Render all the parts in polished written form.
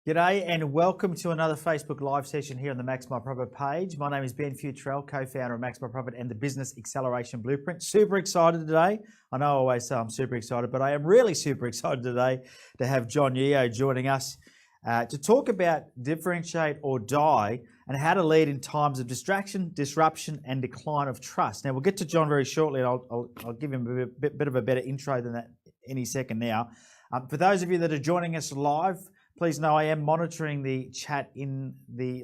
G'day and welcome to another Facebook Live session here on the Maxmyprofit page. My name is Ben Fewtrell, co-founder of Maxmyprofit and the Business Acceleration Blueprint. Super excited today. I know I always say I'm super excited, but I am really super excited today to have Jon Yeo joining us to talk about differentiate or die and how to lead in times of distraction, disruption and decline of trust. Now we'll get to Jon very shortly and I'll give him a bit of a better intro than that any second now. For those of you that are joining us live, please know I am monitoring the chat in the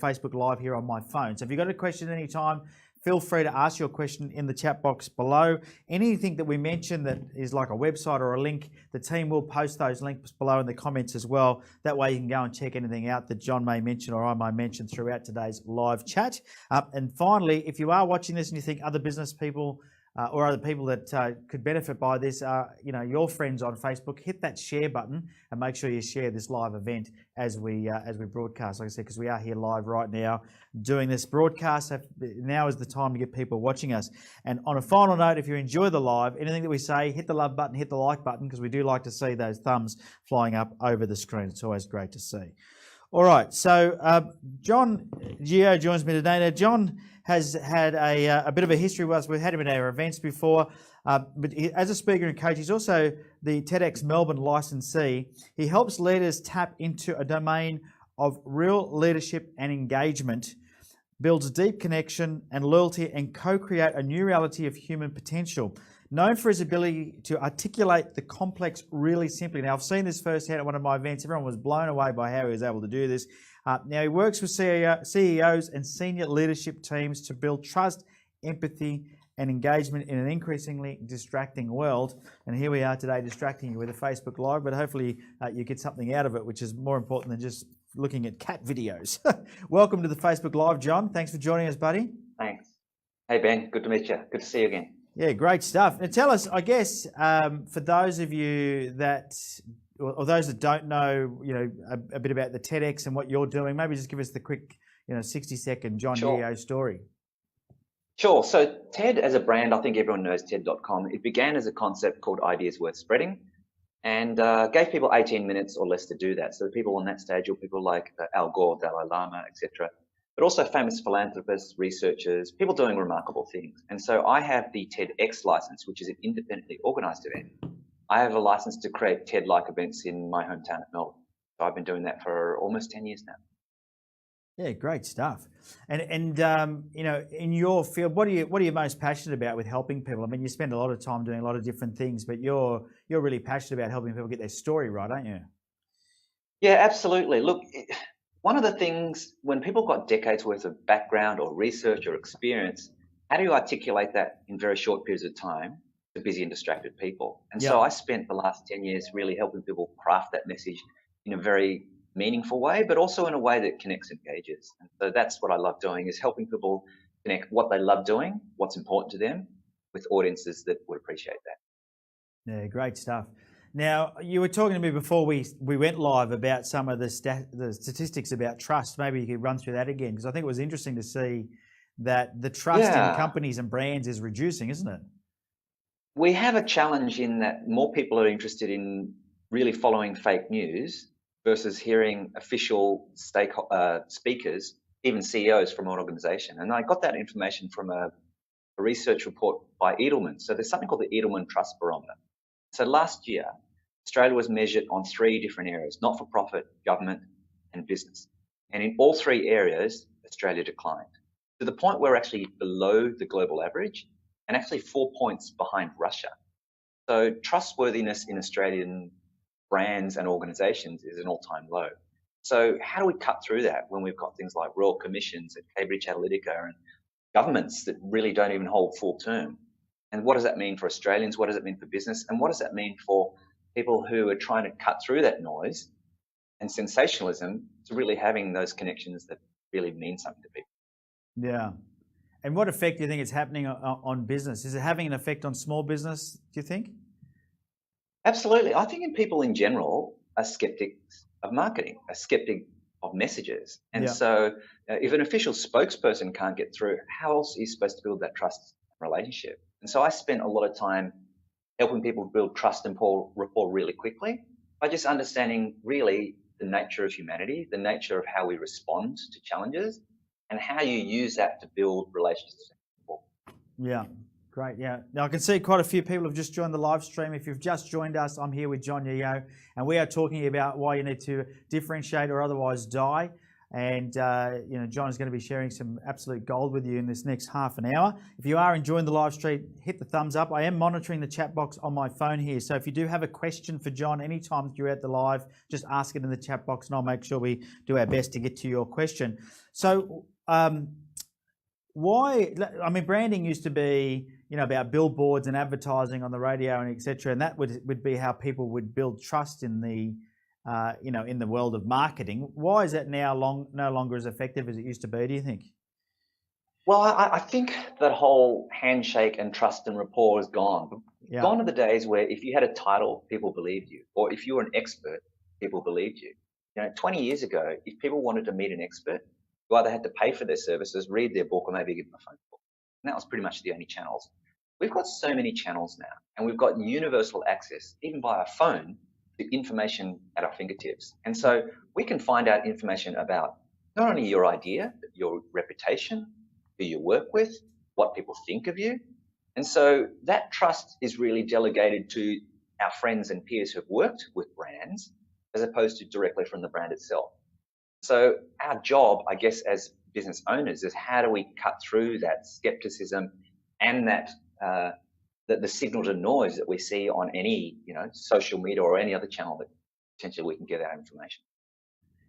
Facebook Live here on my phone. So if you've got a question at any time, feel free to ask your question in the chat box below. Anything that we mention that is like a website or a link, the team will post those links below in the comments as well. That way you can go and check anything out that Jon may mention or I may mention throughout today's live chat. And finally, if you are watching this and you think other business people or other people that could benefit by this are, your friends on Facebook, hit that share button and make sure you share this live event as we broadcast. Like I said, because we are here live right now doing this broadcast. Now is the time to get people watching us. And on a final note, if you enjoy the live, anything that we say, hit the love button, hit the like button, because we do like to see those thumbs flying up over the screen. It's always great to see. All right, so Jon Yeo joins me today. Now, Jon has had a bit of a history with us. We've had him at our events before, but as a speaker and coach, he's also the TEDx Melbourne licensee. He helps leaders tap into a domain of real leadership and engagement, builds deep connection and loyalty, and co-create a new reality of human potential. Known for his ability to articulate the complex really simply. Now, I've seen this firsthand at one of my events. Everyone was blown away by how he was able to do this. Now, he works with CEOs and senior leadership teams to build trust, empathy, and engagement in an increasingly distracting world. And here we are today distracting you with a Facebook Live, but hopefully you get something out of it, which is more important than just looking at cat videos. Welcome to the Facebook Live, Jon. Thanks for joining us, buddy. Thanks. Hey, Ben. Good to meet you. Good to see you again. Yeah, great stuff. Now tell us, I guess, for those of you that, or those that don't know, a bit about the TEDx and what you're doing, maybe just give us the quick, 60-second Jon Yeo story. Sure. So TED as a brand, I think everyone knows TED.com. It began as a concept called Ideas Worth Spreading and gave people 18 minutes or less to do that. So the people on that stage were people like Al Gore, Dalai Lama, etc., but also famous philanthropists, researchers, people doing remarkable things. And so I have the TEDx license, which is an independently organized event. I have a license to create TED-like events in my hometown of Melbourne. So I've been doing that for almost 10 years now. Yeah, great stuff. And in your field, what are you most passionate about with helping people? I mean, you spend a lot of time doing a lot of different things, but you're really passionate about helping people get their story right, aren't you? Yeah, absolutely. Look, one of the things when people got decades worth of background or research or experience, how do you articulate that in very short periods of time to busy and distracted people? And so I spent the last 10 years really helping people craft that message in a very meaningful way, but also in a way that connects and engages. And so that's what I love doing, is helping people connect what they love doing, what's important to them, with audiences that would appreciate that. Yeah, great stuff. Now, you were talking to me before we went live about some of the statistics about trust. Maybe you could run through that again, because I think it was interesting to see that the trust in companies and brands is reducing, isn't it? We have a challenge in that more people are interested in really following fake news versus hearing official speakers, even CEOs from an organization. And I got that information from a research report by Edelman. So there's something called the Edelman Trust Barometer. So last year, Australia was measured on 3 different areas: not-for-profit, government, and business. And in all 3 areas, Australia declined to the point where we're actually below the global average and actually 4 points behind Russia. So trustworthiness in Australian brands and organizations is an all-time low. So how do we cut through that when we've got things like Royal Commissions at Cambridge Analytica and governments that really don't even hold full term? And what does that mean for Australians? What does it mean for business? And what does that mean for people who are trying to cut through that noise and sensationalism to really having those connections that really mean something to people? Yeah. And what effect do you think it's happening on business? Is it having an effect on small business, do you think? Absolutely. I think people in general are skeptics of marketing, are skeptic of messages. And so if an official spokesperson can't get through, how else are you supposed to build that trust relationship? And so I spent a lot of time helping people build trust and rapport really quickly by just understanding really the nature of humanity, the nature of how we respond to challenges, and how you use that to build relationships with people. Yeah, great. Yeah. Now I can see quite a few people have just joined the live stream. If you've just joined us, I'm here with Jon Yeo, and we are talking about why you need to differentiate or otherwise die. And Jon is going to be sharing some absolute gold with you in this next half an hour. If you are enjoying the live stream, hit the thumbs up. I am monitoring the chat box on my phone here, so if you do have a question for Jon anytime throughout the live, just ask it in the chat box, and I'll make sure we do our best to get to your question. So, branding used to be, about billboards and advertising on the radio and etc. And that would be how people would build trust in the in the world of marketing. Why is that now no longer as effective as it used to be, do you think? Well, I think that whole handshake and trust and rapport is gone. Yeah. Gone are the days where if you had a title, people believed you, or if you were an expert, people believed you. 20 years ago, if people wanted to meet an expert, you either had to pay for their services, read their book, or maybe give them a phone call. And that was pretty much the only channels. We've got so many channels now, and we've got universal access, even via phone, to information at our fingertips. And so we can find out information about not only your idea, but your reputation, who you work with, what people think of you. And so that trust is really delegated to our friends and peers who have worked with brands, as opposed to directly from the brand itself. So our job, I guess, as business owners is how do we cut through that skepticism and that the signal to noise that we see on any social media or any other channel that potentially we can get our information.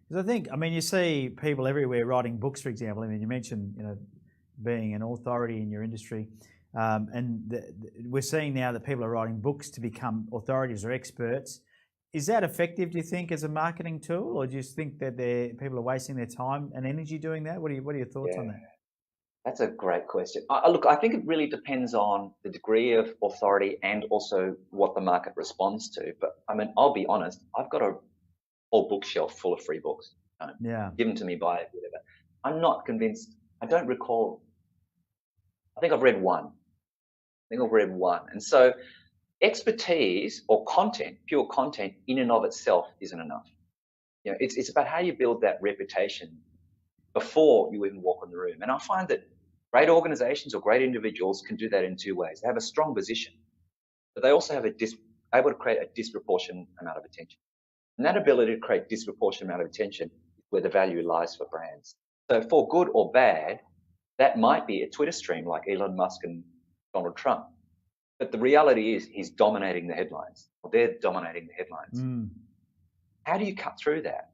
Because I think, you see people everywhere writing books, for example. You mentioned, being an authority in your industry, we're seeing now that people are writing books to become authorities or experts. Is that effective, do you think, as a marketing tool, or do you think that people are wasting their time and energy doing that? What are your thoughts on that? That's a great question. Look, I think it really depends on the degree of authority and also what the market responds to. But I'll be honest, I've got a whole bookshelf full of free books, given to me by whatever. I'm not convinced. I don't recall. I think I've read one. And so expertise or content, pure content in and of itself isn't enough. It's about how you build that reputation before you even walk in the room. And I find that great organizations or great individuals can do that in two ways. They have a strong position, but they also have able to create a disproportionate amount of attention. And that ability to create disproportionate amount of attention is where the value lies for brands. So for good or bad, that might be a Twitter stream like Elon Musk and Donald Trump. But the reality is he's dominating the headlines, or they're dominating the headlines. How do you cut through that?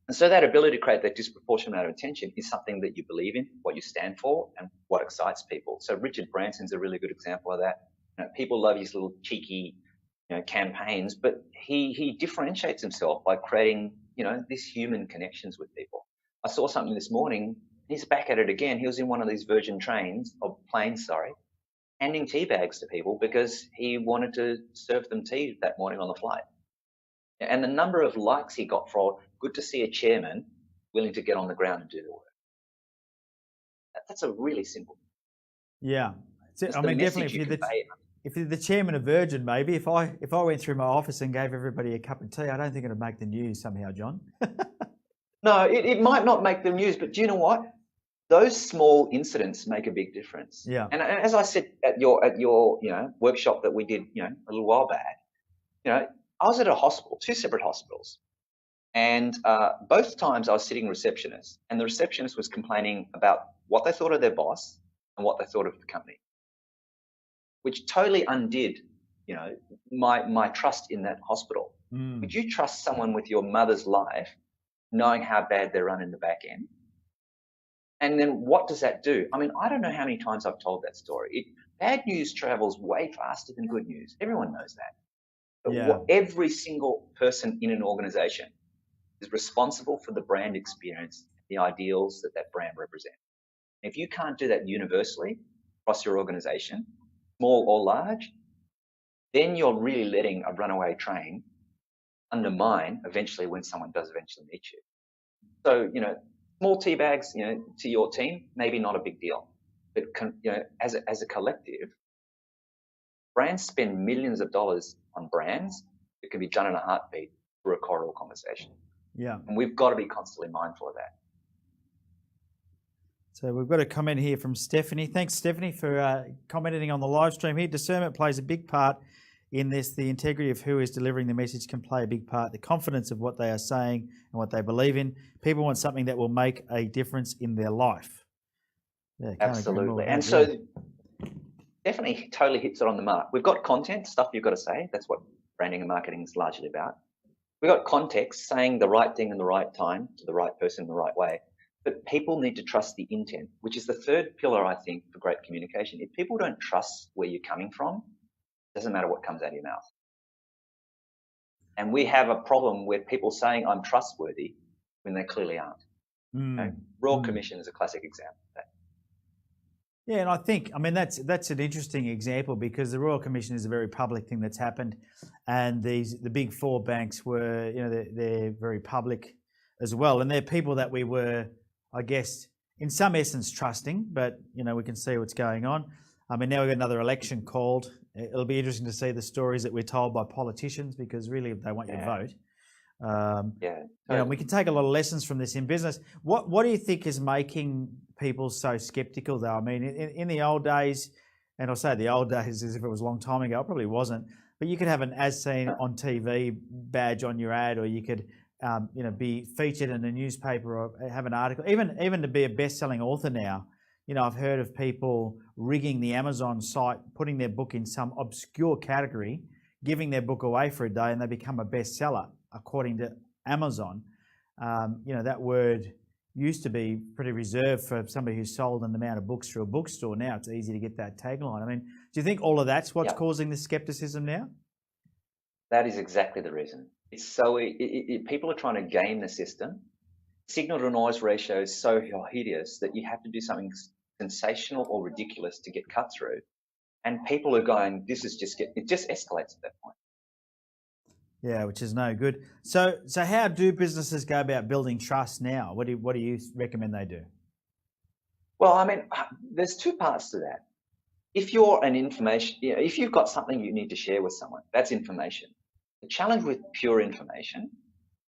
And so that ability to create that disproportionate amount of attention is something that you believe in, what you stand for, and what excites people. So Richard Branson's a really good example of that. People love his little cheeky, campaigns, but he differentiates himself by creating, these human connections with people. I saw something this morning. He's back at it again. He was in one of these Virgin planes, handing tea bags to people because he wanted to serve them tea that morning on the flight. And the number of likes he got for good to see a chairman willing to get on the ground and do the work. That's a really simple. Yeah. Definitely if you're the chairman of Virgin, maybe if I went through my office and gave everybody a cup of tea, I don't think it'd make the news somehow, Jon. No, it might not make the news, but do you know what? Those small incidents make a big difference. Yeah. And as I said at your workshop that we did a little while back, I was at a hospital, two separate hospitals, and both times I was sitting receptionist, and the receptionist was complaining about what they thought of their boss and what they thought of the company, which totally undid my trust in that hospital. Would you trust someone with your mother's life knowing how bad they're run in the back end? And then what does that do? I don't know how many times I've told that story. Bad news travels way faster than good news. Everyone knows that. But every single person in an organization is responsible for the brand experience, the ideals that brand represents. If you can't do that universally across your organization, small or large, then you're really letting a runaway train undermine eventually when someone does eventually meet you. So, small tea bags, to your team, maybe not a big deal. But, as a collective, brands spend millions of dollars on brands that can be done in a heartbeat through a cordial conversation. Yeah. And we've got to be constantly mindful of that. So we've got a comment here from Stephanie. Thanks, Stephanie, for commenting on the live stream here. Discernment plays a big part in this. The integrity of who is delivering the message can play a big part. The confidence of what they are saying and what they believe in. People want something that will make a difference in their life. Yeah, Absolutely. And so definitely totally hits it on the mark. We've got content, stuff you've got to say. That's what branding and marketing is largely about. We've got context, saying the right thing in the right time to the right person in the right way. But people need to trust the intent, which is the third pillar, I think, for great communication. If people don't trust where you're coming from, it doesn't matter what comes out of your mouth. And we have a problem with people saying, I'm trustworthy, when they clearly aren't. Okay? Royal Commission is a classic example of that. Yeah, and I think, I mean, that's an interesting example because the Royal Commission is a very public thing that's happened, and the big four banks were, you know, they're very public as well, and they're people that we were, I guess, in some essence trusting, but you know, we can see what's going on. I mean, now we've got another election called. It'll be interesting to see the stories that we're told by politicians because really they want your vote. You know, we can take a lot of lessons from this in business. What do you think is making people so skeptical, though? I mean, in the old days, and I'll say the old days as if it was a long time ago, it probably wasn't, but you could have an as seen on TV badge on your ad, or you could, you know, be featured in a newspaper or have an article. Even to be a best-selling author now, you know, I've heard of people rigging the Amazon site, putting their book in some obscure category, giving their book away for a day, and they become a bestseller according to Amazon. You know, that word used to be pretty reserved for somebody who sold an amount of books through a bookstore. Now it's easy to get that tagline. I mean, do you think all of that's what's causing the skepticism now? That is exactly the reason. It's so people are trying to game the system. Signal to noise ratio is so hideous that you have to do something sensational or ridiculous to get cut through. And people are going, this is it just escalates at that point. Yeah, which is no good. So how do businesses go about building trust now? What do you recommend they do? Well, I mean, there's two parts to that. If you're if you've got something you need to share with someone, that's information. The challenge with pure information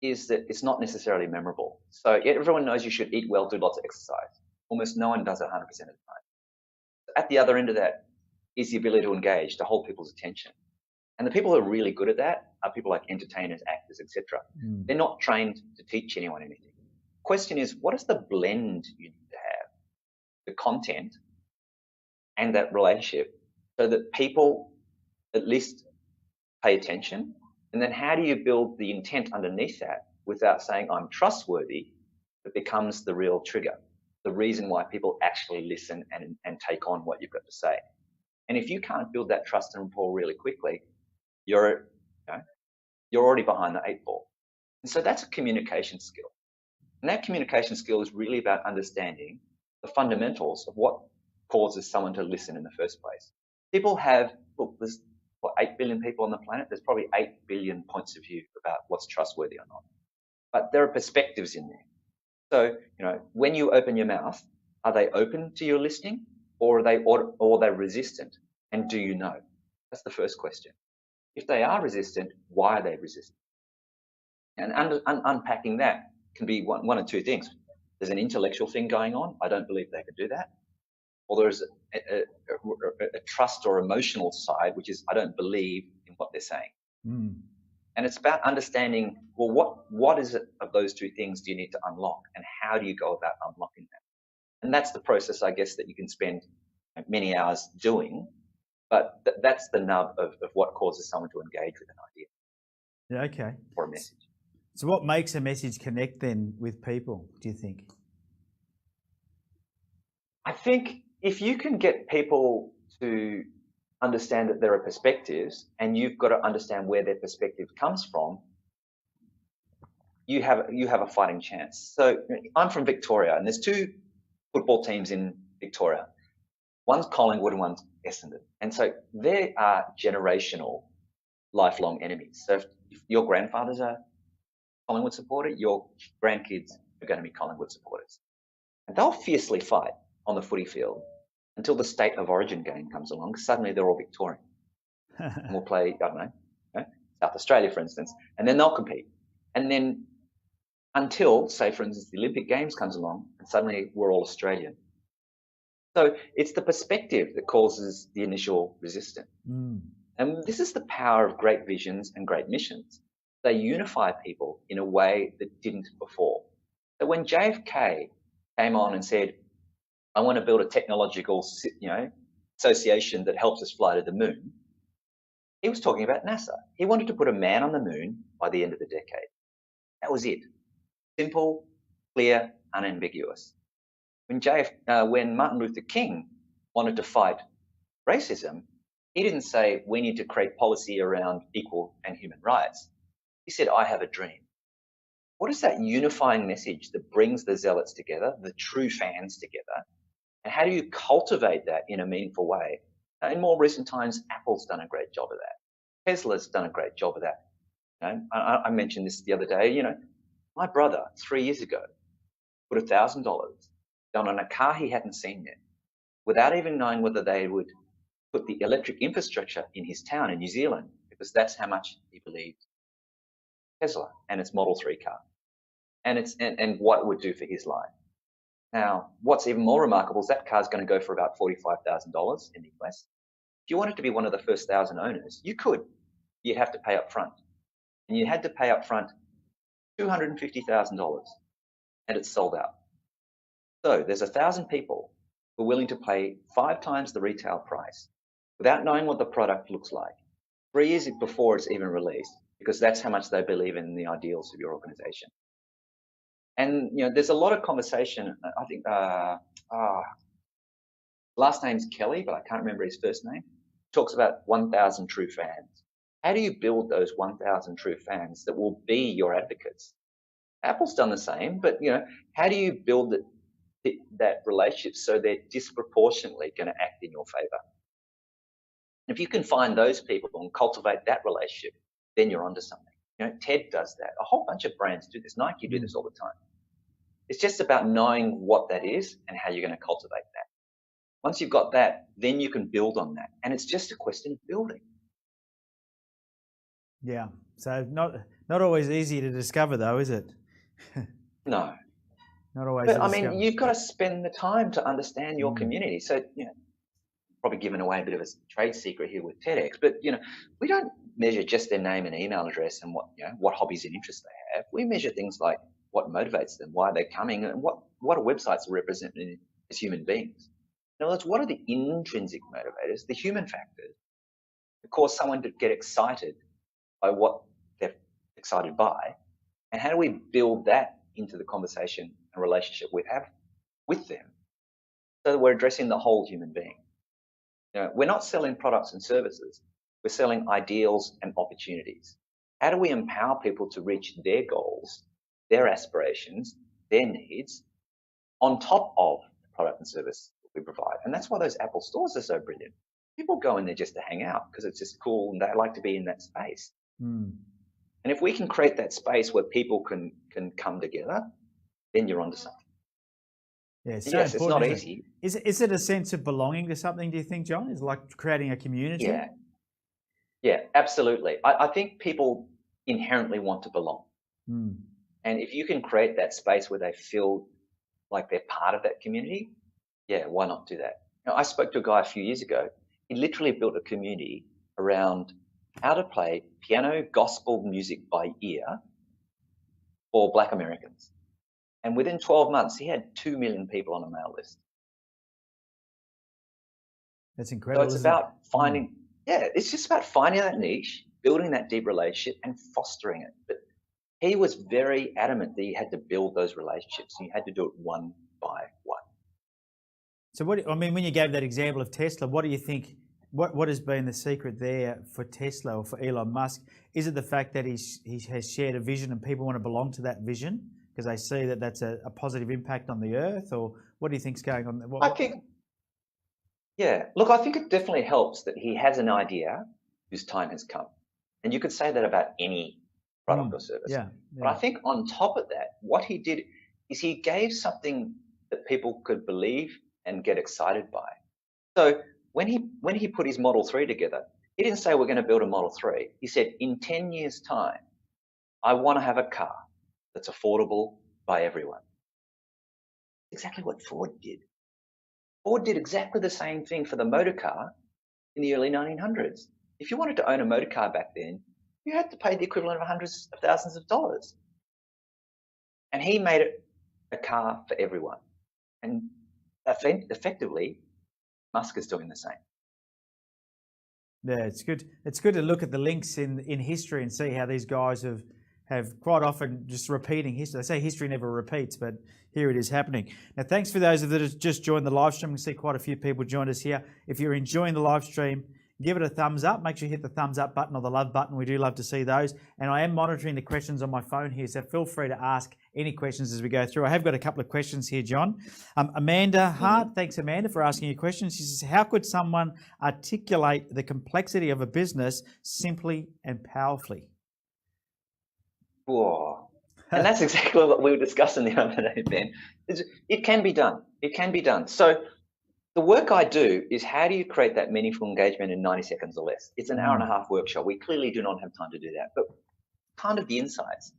is that it's not necessarily memorable. So everyone knows you should eat well, do lots of exercise. Almost no one does it 100% of the time. At the other end of that is the ability to engage, to hold people's attention. And the people who are really good at that are people like entertainers, actors, etc. They're not trained to teach anyone anything. Question is, what is the blend you need to have? The content and that relationship so that people at least pay attention. And then how do you build the intent underneath that without saying I'm trustworthy, that becomes the real trigger, the reason why people actually listen and take on what you've got to say. And if you can't build that trust and rapport really quickly, you're already behind the eight ball. And so that's a communication skill. And that communication skill is really about understanding the fundamentals of what causes someone to listen in the first place. People have, look, there's 8 billion people on the planet. There's probably 8 billion points of view about what's trustworthy or not. But there are perspectives in there. So, you know, when you open your mouth, are they open to your listening, or are they resistant? And do you know? That's the first question. If they are resistant, why are they resistant? And unpacking that can be one of two things. There's an intellectual thing going on. I don't believe they can do that. Or there's a trust or emotional side, which is I don't believe in what they're saying. And it's about understanding, well, what is it of those two things do you need to unlock, and how do you go about unlocking that? And that's the process, I guess, that you can spend many hours doing. But that's the nub of what causes someone to engage with an idea. Yeah, okay. Or a message. So what makes a message connect then with people, do you think? I think if you can get people to understand that there are perspectives, and you've got to understand where their perspective comes from, you have a fighting chance. So I'm from Victoria, and there's two football teams in Victoria. One's Collingwood and one's Essendon. And so they are generational, lifelong enemies. So if your grandfather's a Collingwood supporter, your grandkids are going to be Collingwood supporters. And they'll fiercely fight on the footy field until the state of origin game comes along. Suddenly they're all Victorian. And we'll play, I don't know, South Australia, for instance, and then they'll compete. And then until, say, for instance, the Olympic Games comes along and suddenly we're all Australian. So it's the perspective that causes the initial resistance. And this is the power of great visions and great missions. They unify people in a way that didn't before. So when JFK came on and said, I want to build a technological, association that helps us fly to the moon, he was talking about NASA. He wanted to put a man on the moon by the end of the decade. That was it. Simple, clear, unambiguous. When Martin Luther King wanted to fight racism, he didn't say we need to create policy around equal and human rights. He said, I have a dream. What is that unifying message that brings the zealots together, the true fans together? And how do you cultivate that in a meaningful way? In more recent times, Apple's done a great job of that. Tesla's done a great job of that. I mentioned this the other day. My brother, 3 years ago, put $1,000 down on a car he hadn't seen yet, without even knowing whether they would put the electric infrastructure in his town in New Zealand, because that's how much he believed Tesla and its Model 3 car, and what it would do for his life. Now, what's even more remarkable is that car's going to go for about $45,000 in the US. If you wanted to be one of the first 1,000 owners, you could. You'd have to pay up front. And you had to pay up front $250,000, and it's sold out. So there's 1,000 people who are willing to pay 5 times the retail price without knowing what the product looks like 3 years before it's even released, because that's how much they believe in the ideals of your organization. And there's a lot of conversation. I think last name's Kelly, but I can't remember his first name. Talks about 1,000 true fans. How do you build those 1,000 true fans that will be your advocates? Apple's done the same, but how do you build that relationship so they're disproportionately going to act in your favor? If you can find those people and cultivate that relationship, then you're onto something. TED does that. A whole bunch of brands do this. Nike do this all the time. It's just about knowing what that is and how you're going to cultivate that. Once you've got that, then you can build on that. And it's just a question of building. Yeah. So not always easy to discover, though, is it? No. Not always. But you've got to spend the time to understand your community. So, probably giving away a bit of a trade secret here with TEDx, but we don't measure just their name and email address and what hobbies and interests they have. We measure things like what motivates them, why they're coming, and what are websites represented as human beings. In other words, what are the intrinsic motivators, the human factors, that cause someone to get excited by what they're excited by, and how do we build that into the conversation and relationship we have with them so that we're addressing the whole human being? We're not selling products and services. We're selling ideals and opportunities. How do we empower people to reach their goals, their aspirations, their needs on top of the product and service that we provide? And that's why those Apple stores are so brilliant. People go in there just to hang out because it's just cool and they like to be in that space. And if we can create that space where people can come together, then you're onto something. Yeah, yes, it's not easy. Is it a sense of belonging to something, do you think, John? Is it like creating a community? Yeah, absolutely. I think people inherently want to belong. And if you can create that space where they feel like they're part of that community, why not do that? I spoke to a guy a few years ago. He literally built a community around how to play piano gospel music by ear for Black Americans. And within 12 months, he had 2 million people on a mail list. That's incredible. So it's about finding, it's just about finding that niche, building that deep relationship and fostering it. But he was very adamant that you had to build those relationships and you had to do it one by one. So when you gave that example of Tesla, what do you think, what has been the secret there for Tesla or for Elon Musk? Is it the fact that he has shared a vision and people want to belong to that vision because they see that that's a positive impact on the earth, or what do you think's going on? I think it definitely helps that he has an idea whose time has come. And you could say that about any product or service. But I think on top of that, what he did is he gave something that people could believe and get excited by. So when he put his Model 3 together, he didn't say we're going to build a Model 3. He said, in 10 years' time, I want to have a car that's affordable by everyone. Exactly what Ford did. Ford did exactly the same thing for the motor car in the early 1900s. If you wanted to own a motor car back then, you had to pay the equivalent of hundreds of thousands of dollars. And he made it a car for everyone. And effectively, Musk is doing the same. Yeah, it's good. It's good to look at the links in history and see how these guys have quite often just repeating history. They say history never repeats, but here it is happening. Now, thanks for those that have just joined the live stream. We see quite a few people joined us here. If you're enjoying the live stream, give it a thumbs up. Make sure you hit the thumbs up button or the love button. We do love to see those. And I am monitoring the questions on my phone here, so feel free to ask any questions as we go through. I have got a couple of questions here, John. Amanda Hart, thanks Amanda for asking your question. She says, how could someone articulate the complexity of a business simply and powerfully? Whoa. And that's exactly what we were discussing the other day, Ben. It can be done. It can be done. So the work I do is how do you create that meaningful engagement in 90 seconds or less? It's an hour and a half workshop. We clearly do not have time to do that, but kind of the insights.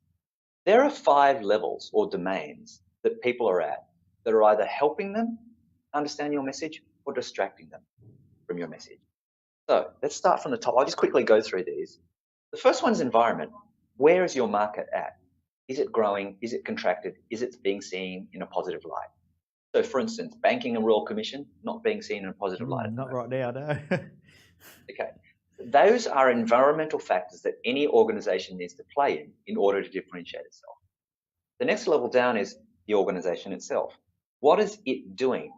There are 5 levels or domains that people are at that are either helping them understand your message or distracting them from your message. So let's start from the top. I'll just quickly go through these. The first one is environment. Where is your market at? Is it growing? Is it contracted? Is it being seen in a positive light? So, for instance, banking and Royal Commission not being seen in a positive light. Not right now, no. Okay. Those are environmental factors that any organization needs to play in order to differentiate itself. The next level down is the organization itself. What is it doing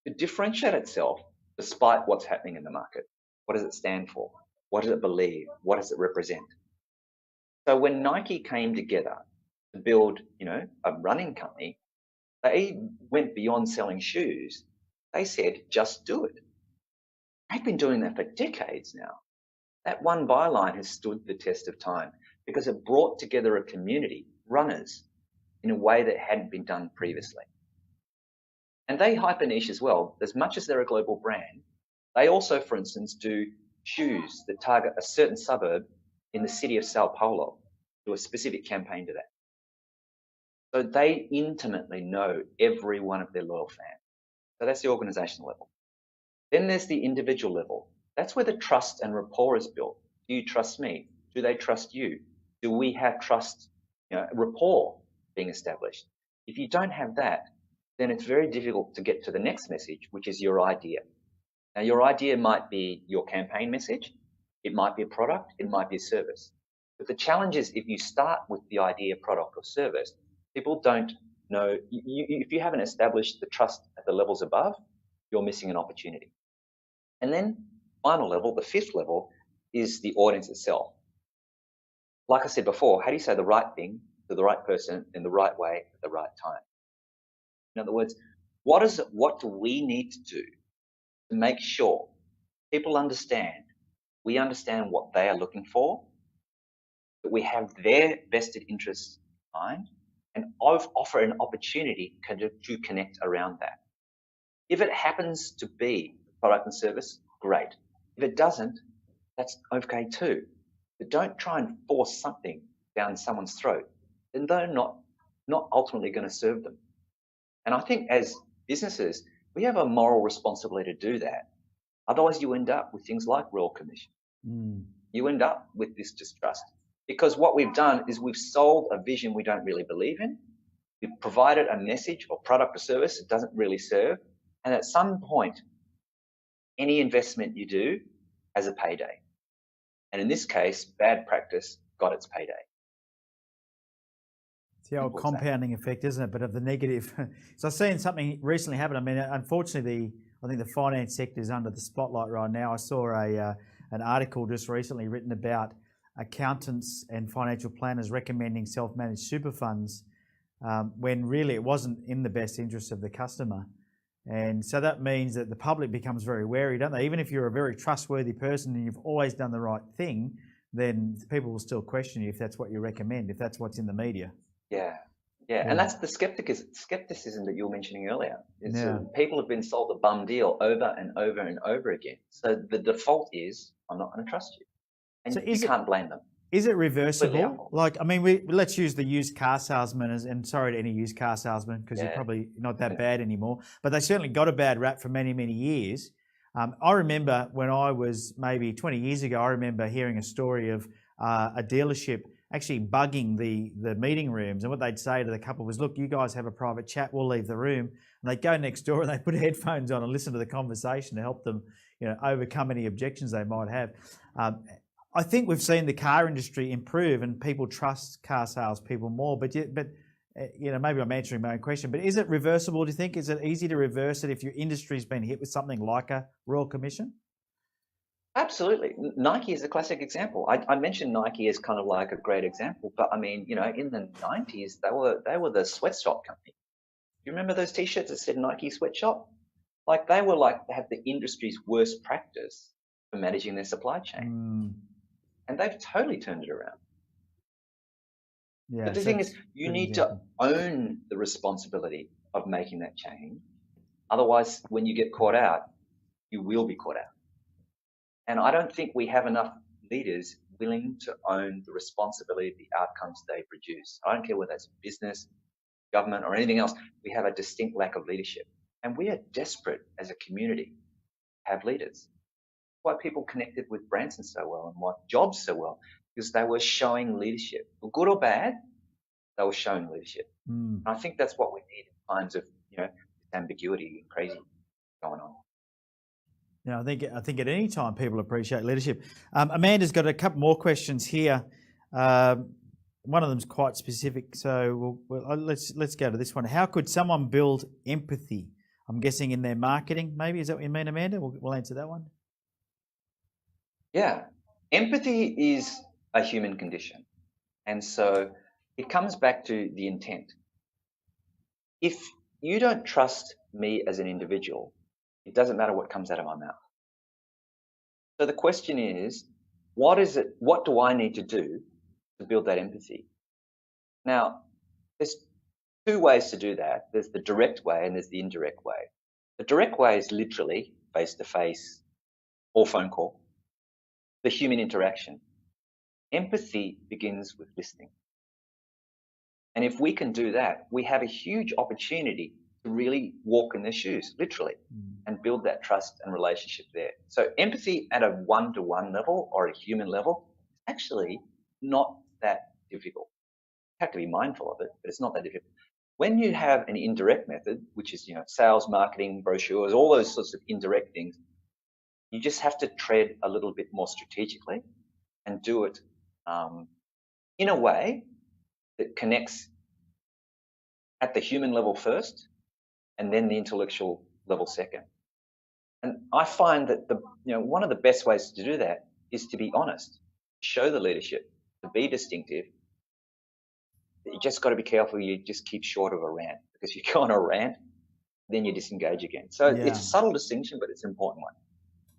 to differentiate itself despite what's happening in the market? What does it stand for? What does it believe? What does it represent? So when Nike came together to build, a running company, they went beyond selling shoes. They said, just do it. They've been doing that for decades now. That one byline has stood the test of time because it brought together a community, runners, in a way that hadn't been done previously. And they hyper niche as well. As much as they're a global brand, they also, for instance, do shoes that target a certain suburb in the city of Sao Paulo, do a specific campaign to that. So they intimately know every one of their loyal fans. So that's the organizational level. Then there's the individual level. That's where the trust and rapport is built. Do you trust me? Do they trust you? Do we have trust, rapport being established? If you don't have that, then it's very difficult to get to the next message, which is your idea. Now, your idea might be your campaign message. It might be a product. It might be a service. But the challenge is if you start with the idea, product, or service, people don't know. If you haven't established the trust at the levels above, you're missing an opportunity. And then final level, the 5th level, is the audience itself. Like I said before, how do you say the right thing to the right person in the right way at the right time? In other words, what do we need to do to make sure people understand, we understand what they are looking for, that we have their vested interests in mind, and offer an opportunity to connect around that. If it happens to be product and service, great. If it doesn't, that's okay too. But don't try and force something down someone's throat, then they're not ultimately going to serve them. And I think as businesses, we have a moral responsibility to do that. Otherwise, you end up with things like Royal Commission. You end up with this distrust. Because what we've done is we've sold a vision we don't really believe in. We've provided a message or product or service it doesn't really serve. And at some point, any investment you do has a payday. And in this case, bad practice got its payday. It's the old compounding effect, isn't it? But of the negative. So I've seen something recently happen. I mean, unfortunately, I think the finance sector is under the spotlight right now. I saw an article just recently written about accountants and financial planners recommending self-managed super funds when really it wasn't in the best interest of the customer. And so that means that the public becomes very wary, don't they? Even if you're a very trustworthy person and you've always done the right thing, then people will still question you if that's what you recommend, if that's what's in the media. Yeah. And that's the skepticism that you were mentioning earlier. People have been sold a bum deal over and over and over again. So the default is, I'm not going to trust you. And so you can't blame them. Is it Completely reversible? unfold. Like, I mean, let's use the used car salesman as, and sorry to any used car salesman because you're Yeah. probably not that bad anymore, but they certainly got a bad rap for many, many years. I remember when I was maybe 20 years ago, I remember hearing a story of a dealership actually bugging the meeting rooms, and what they'd say to the couple was, "Look, you guys have a private chat. We'll leave the room." And they'd go next door and they put headphones on and listen to the conversation to help them, overcome any objections they might have. I think we've seen the car industry improve and people trust car salespeople more. But maybe I'm answering my own question. But is it reversible? Do you think? Is it easy to reverse it if your industry's been hit with something like a Royal Commission? Absolutely. Nike is a classic example. I mentioned Nike as kind of like a great example, but I mean, in the 90s, they were the sweatshop company. You remember those T-shirts that said Nike sweatshop? Like they have the industry's worst practice for managing their supply chain. And they've totally turned it around. Yeah, but the thing is, you need to own the responsibility of making that change. Otherwise, when you get caught out, you will be caught out. And I don't think we have enough leaders willing to own the responsibility of the outcomes they produce. I don't care whether that's business, government, or anything else. We have a distinct lack of leadership. And we are desperate as a community to have leaders. Why people connected with Branson so well and why Jobs so well, because they were showing leadership. Good or bad, they were showing leadership. And I think that's what we need in times of ambiguity and crazy going on. I think at any time people appreciate leadership. Amanda's got a couple more questions here. One of them's quite specific, so let's go to this one. How could someone build empathy? I'm guessing in their marketing, maybe. Is that what you mean, Amanda? We'll answer that one. Yeah, empathy is a human condition. And so it comes back to the intent. If you don't trust me as an individual, it doesn't matter what comes out of my mouth. So the question is, what do I need to do to build that empathy? Now, there's two ways to do that. There's the direct way and there's the indirect way. The direct way is literally face-to-face or phone call. The human interaction. Empathy begins with listening. And if we can do that, we have a huge opportunity to really walk in their shoes, literally, and build that trust and relationship there. So empathy at a one-to-one level or a human level is actually not that difficult. You have to be mindful of it, but it's not that difficult. When you have an indirect method, which is sales, marketing, brochures, all those sorts of indirect things, you just have to tread a little bit more strategically and do it in a way that connects at the human level first and then the intellectual level second. And I find that one of the best ways to do that is to be honest, show the leadership, to be distinctive. You just got to be careful you just keep short of a rant, because you go on a rant, then you disengage again. So it's a subtle distinction, but it's an important one.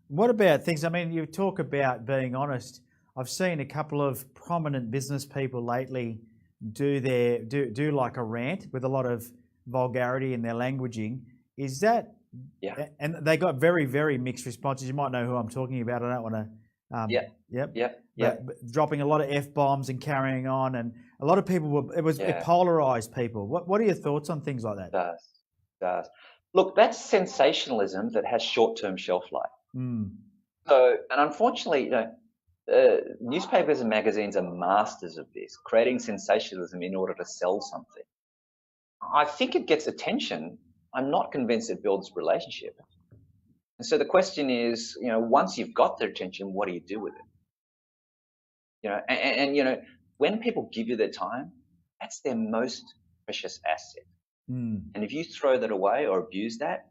What about things, I mean, you talk about being honest. I've seen a couple of prominent business people lately do like a rant with a lot of vulgarity in their languaging. Is that, and they got very, very mixed responses. You might know who I'm talking about. I don't want to, dropping a lot of F-bombs and carrying on. And a lot of people it polarized people. What are your thoughts on things like that? It does. Look, that's sensationalism that has short-term shelf life. So, and unfortunately, newspapers and magazines are masters of this, creating sensationalism in order to sell something. I think it gets attention. I'm not convinced it builds relationship. And so the question is, once you've got their attention, what do you do with it? And when people give you their time, that's their most precious asset. And if you throw that away or abuse that,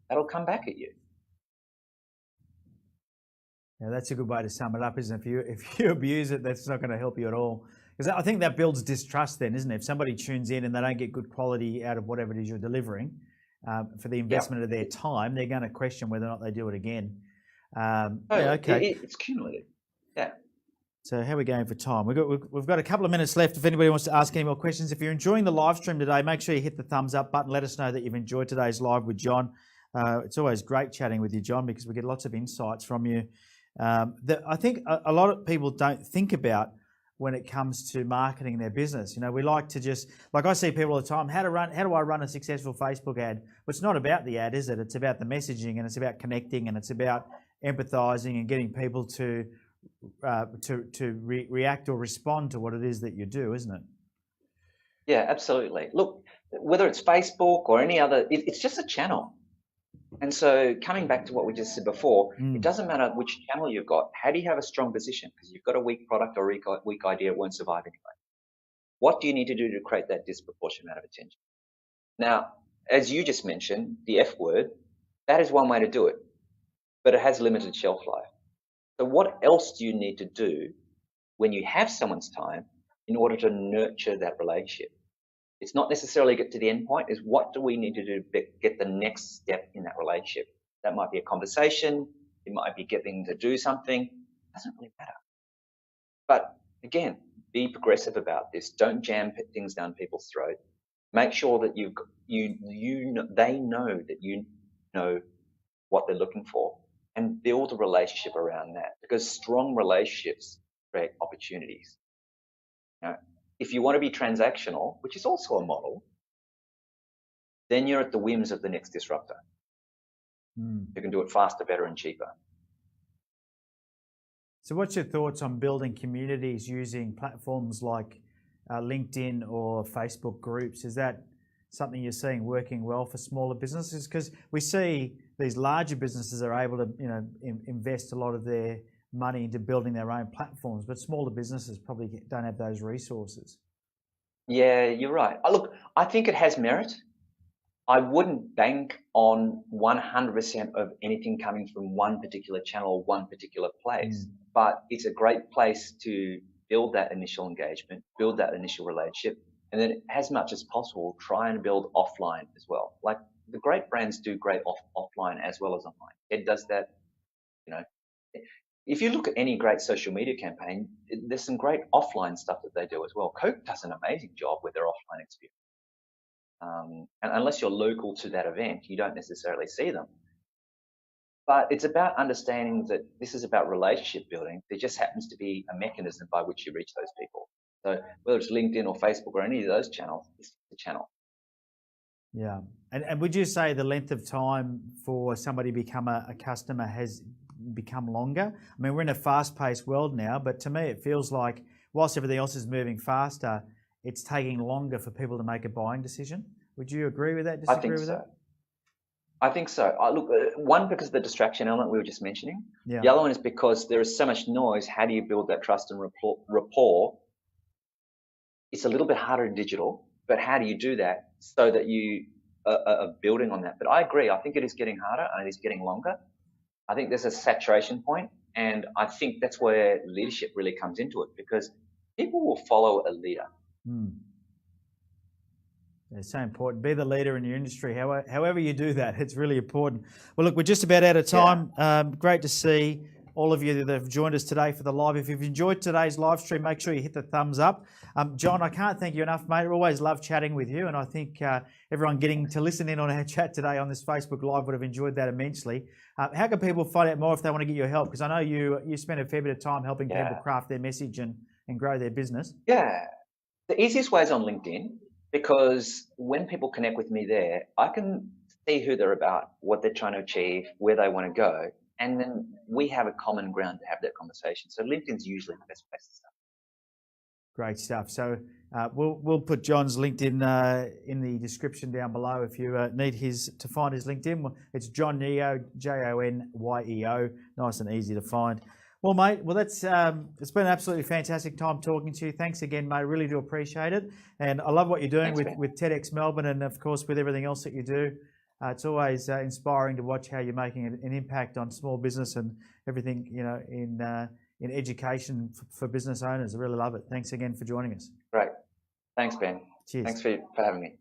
that'll come back at you. Yeah, that's a good way to sum it up, isn't it? If you abuse it, that's not going to help you at all. Because I think that builds distrust then, isn't it? If somebody tunes in and they don't get good quality out of whatever it is you're delivering for the investment of their time, they're going to question whether or not they do it again. It's cumulative. Yeah. So how are we going for time? We've got a couple of minutes left if anybody wants to ask any more questions. If you're enjoying the live stream today, make sure you hit the thumbs up button. Let us know that you've enjoyed today's live with Jon. It's always great chatting with you, Jon, because we get lots of insights from you. that I think a lot of people don't think about when it comes to marketing their business. You know, we like to just, like I see people all the time, how do I run a successful Facebook ad? Well, it's not about the ad, is it? It's about the messaging, and it's about connecting, and it's about empathizing and getting people to react or respond to what it is that you do, isn't it? Yeah, absolutely. Look, whether it's Facebook or any other, it's just a channel. And so coming back to what we just said before, it doesn't matter which channel you've got. How do you have a strong position? Because you've got a weak product or weak idea, it won't survive anyway. What do you need to do to create that disproportionate amount of attention? Now, as you just mentioned, the F word, that is one way to do it, but it has limited shelf life. So what else do you need to do when you have someone's time in order to nurture that relationship? It's not necessarily get to the end point, is what do we need to do to get the next step in that relationship? That might be a conversation, it might be getting to do something, it doesn't really matter. But again, be progressive about this. Don't jam things down people's throat. Make sure that they know that you know what they're looking for, and build a relationship around that, because strong relationships create opportunities. Now, if you want to be transactional, which is also a model, then you're at the whims of the next disruptor. You can do it faster, better, and cheaper. So what's your thoughts on building communities using platforms like LinkedIn or Facebook groups? Is that something you're seeing working well for smaller businesses? Because we see these larger businesses are able to, invest a lot of their money into building their own platforms, but smaller businesses probably don't have those resources. Yeah, you're right. Look, I think it has merit. I wouldn't bank on 100% of anything coming from one particular channel or one particular place, but it's a great place to build that initial engagement, build that initial relationship, and then as much as possible, try and build offline as well. Like the great brands do great offline as well as online. Ed does that, If you look at any great social media campaign, there's some great offline stuff that they do as well. Coke does an amazing job with their offline experience. And unless you're local to that event, you don't necessarily see them. But it's about understanding that this is about relationship building. There just happens to be a mechanism by which you reach those people. So whether it's LinkedIn or Facebook or any of those channels, it's the channel. Yeah. And would you say the length of time for somebody to become a customer has become longer? I mean, we're in a fast-paced world now, but to me it feels like whilst everything else is moving faster, it's taking longer for people to make a buying decision. Would you agree with that, disagree with that? I think so. Look, one, because of the distraction element we were just mentioning. Yeah. The other one is because there is so much noise. How do you build that trust and rapport? It's a little bit harder in digital, but how do you do that so that you are building on that? But I agree. I think it is getting harder and it is getting longer. I think there's a saturation point, and I think that's where leadership really comes into it, because people will follow a leader. It's so important. Be the leader in your industry. However you do that, it's really important. Well, look, we're just about out of time. Yeah. Great to see all of you that have joined us today for the live. If you've enjoyed today's live stream, make sure you hit the thumbs up. Jon, I can't thank you enough, mate. I always love chatting with you, and I think everyone getting to listen in on our chat today on this Facebook Live would have enjoyed that immensely. How can people find out more if they want to get your help? Because I know you spend a fair bit of time helping people craft their message and grow their business. Yeah. The easiest way is on LinkedIn, because when people connect with me there, I can see who they're about, what they're trying to achieve, where they want to go, and then we have a common ground to have that conversation. So LinkedIn's usually the best place to start. Great stuff. So we'll put Jon's LinkedIn in the description down below if you need to find his LinkedIn. It's Jon Yeo, Jonyeo. Nice and easy to find. Well, mate, it's been an absolutely fantastic time talking to you. Thanks again, mate. I really do appreciate it. And I love what you're doing with TEDx Melbourne, and of course with everything else that you do. It's always inspiring to watch how you're making an impact on small business and everything, in education for business owners. I really love it. Thanks again for joining us. Great. Thanks, Ben. Cheers. Thanks for having me.